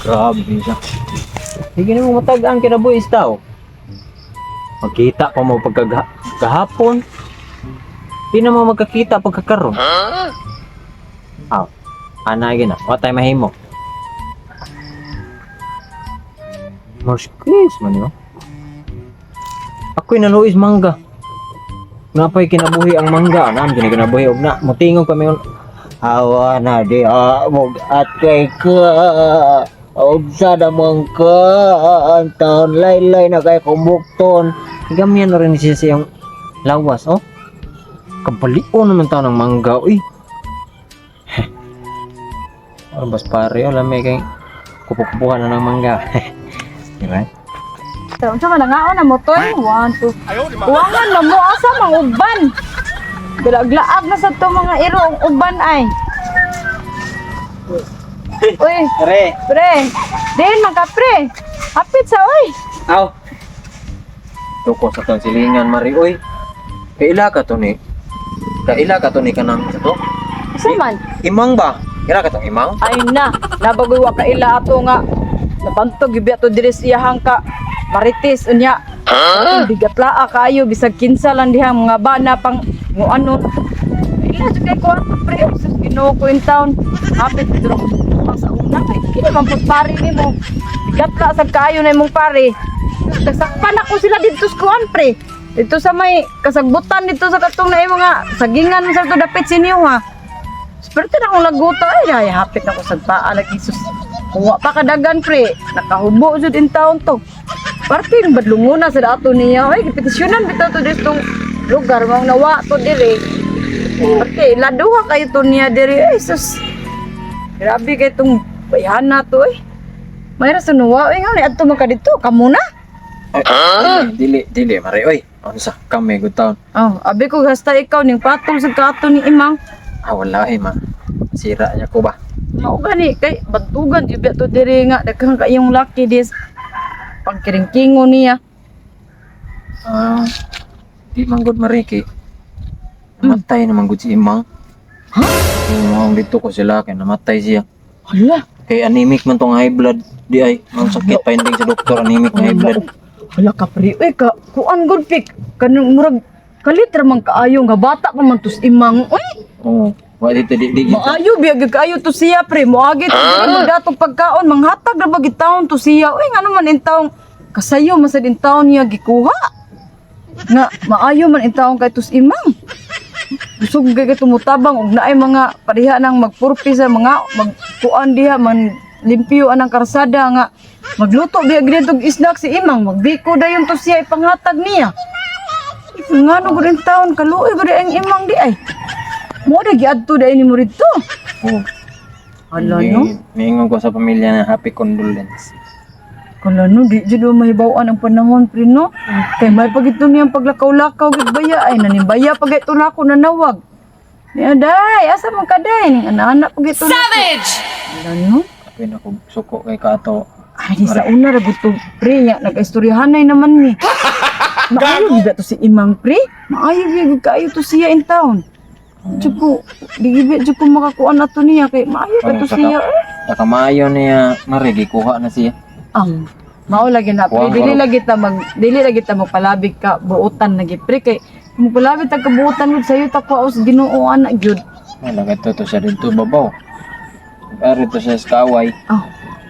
Grabe siya. Sige na mo matagaan kinabuhis tao. Magkita pa mo pagkagahapon. Di na mo magkakita pagkakaroon. Aw, anay gina. Wa tay mahimo. Moskis man yo. Ako'y naluis mangga. Napay kinabuhi ang mangga. Naam kinabuhi og na. Mutingog pa mayon. Hawa na di amog at kay ka. Og sada mong ka. Ang taon laylay na kay kumbukton. Higamian na rin siya siyang lawas, oh. Kabalion naman taon ng mangga, uy. Bas pare, alam may kay kupukupuhan na ng mangga. Diba? Unsa man nga na mo toy? 1 2. Uwangan na mo asa mang uban. Bilaglaag na sa to mga iro ang uban ay. Uy, pre. Din man ka pre. Hapit sa oy. Aw. Tuko sa tong silingan mari oy. Kaila ka to ni. Kaila ka to ni kanang to. Sa man? Imang ba? Kira ka tong imang? Ay na, nabagoy wa ka ila ato nga. Nabantog gibi ato diri sa iyahang ka. Marites unya. Bigat laa kayo bisag kinsa lang dihang mga bana pang mo ano. Ila jud kay ko pre sus Ginoo ko in town. Hapit dro sa una kay kini man pud pare nimo. Bigat la sa kayo na imong pare. Kasakpan ako sila dito sa kuan pre. Dito sa may kasagbutan dito sa katong na mga sagingan sa to dapit sinyo ha. Pero na akong laguto ay hapit ako sa paa lagi sus. Kuha pa kadagan pre. Nakahubo jud in town to. Parting badlunguna sa ato niya. Ay, petisyonan bitaw to ditong lugar mong nawa to dire. Parte laduha kayo to niya dire. Ay, sus. Grabe kay tong bayana to eh. Mayra sa nawa. Ay, nga ni adto man ka dito. Kamo na? Dili mari oy. Unsa kami good town. Oh, abi ko hasta ikaw ning patol sa kato ni imang. Ah wala ma. Sira niya ko ba? Mao gani kay bantugan jud to dire nga daghang kayong lucky this. Pagkiringkingo niya. Ah, di man gud mariki. Namatay naman gud si Imang. Ha? Yung dito ko sila kay namatay siya. Hala. Kay anemic man tong high blood di ay. Ang sakit finding sa doktor anemic na high blood. Hala ka pre. Uy ka kuan good pick. Kanang murag kalit ra man kaayo nga bata pa man tus Imang. Uy. Oh, wa dito di. Maayo biyag kaayo to siya pre. Moagi to magdatog pagkaon manghatag ra bagi taon to siya. Uy ngano man in taong kasayo man sa din taon niya gikuha. Na maayo man in taong kay tus Imang. Busog kay tumutabang og naay mga pariha nang magpurpi sa mga magkuan diha man limpyo anang karsada nga magluto biya gidtong snack si Imang magbiko dayon to siya ipanghatag niya. Ngano gud in taon kaluoy gud ang Imang di ay. Mo na giadto dai ni mo dito. Oh. Hala no. Miingon ko sa pamilya na happy condolence. Kala no, di dyan mahibawaan ang panahon, pre, no? Kay may pagito niyang paglakaw-lakaw, gitbaya, ay nanimbaya pag ito na ako nanawag. Niya, day, asa man ka, day? Ning anak pagito na ako. Savage! Kala no? Kapin ako suko kay Kato. Ay, di sa una, raguto, pre, ya, nag-istoryahanay naman ni. Maayo, di to si Imang, pre? Maayo, di kayo to siya in town. Diyo ko, di ko makakuha na to niya, kay maayo ka to siya, eh. Nakamayo niya, marigi, kuha na siya. Mao lagi na pre, dili lagi ta magpalabig ka buotan lagi pre kay magpalabig ta ka buotan gud sayo ta ko sa Ginoo ana gyud. Wala to siya dito babaw. Pero to siya sa kaway.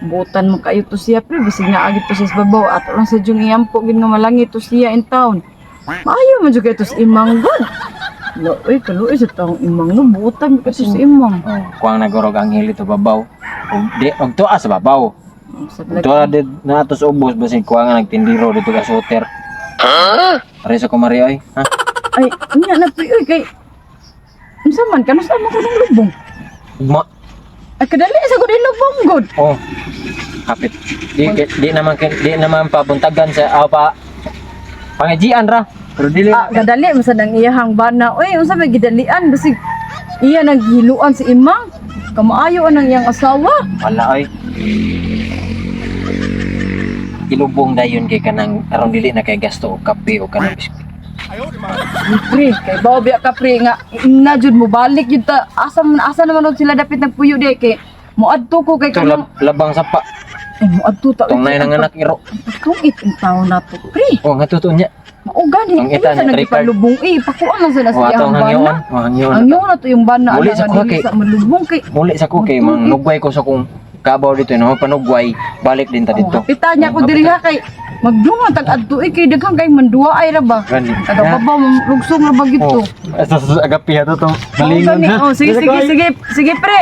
Buotan mo kayo to siya pre bisig na agi to siya sa babaw ato lang sa jung iyampo gid nga malangi to siya in town. Maayo man jud kay to sa Imang gud. Uy, kaluoy sa taong Imang no buotan ka to sa Imang. Kuang nagorog ang hili to babaw. Og tuwa sa babaw. Ito na ato sa ubos basig kuha nga nagtindiro dito ka shooter. Pare sa kumari ay. Ha? Ay, unya na pre oy kay unsa man kanus mo ko ng lubong. Ugma. Ay kadali sa gud lubong gud. Oh. Kapit. Di naman pabuntagan sa pa pangajian ra. Pero dili Gadali masad ang iyahang bana. Uy, unsa may gidalian basig iya naghiluan si Imang. Kamaayo anang iyang asawa. wala ay. Ilubong dayon kay kanang aron dili na kay gasto og kape o kanang biskwit. Pre, kay bao biya ka pre nga ina jud mo balik jud ta asa naman og sila dapit nagpuyo di kay moadto ko kay Ito kanang labang sapa. Ay mo adto ta. Tong nay nang anak iro. Tungit ang tao na to, pre. Oh, nga totoo niya. Maugan Ang eh. ita Ay sa niya, nagipalubong eh. Pakuan lang sila Oh, sa atong iyang hangyon. bana. Oh, hangyon. Ang yun na to yung bana. Muli Ala sa nga kuha dili kay- sa malubong kay. Muli sa ko kay mang nugway ko sa kung kabaw dito no, panugway, balik din ta dito. Pita niya ko diri ha kay magdunga tag adto kay daghang kay mandua ay ra ba. Gani. Taga babaw lugsong ra ba gito. Oh, sa agapi ha to tong Oh, gani. Oh, sige sige sige. Sige pre.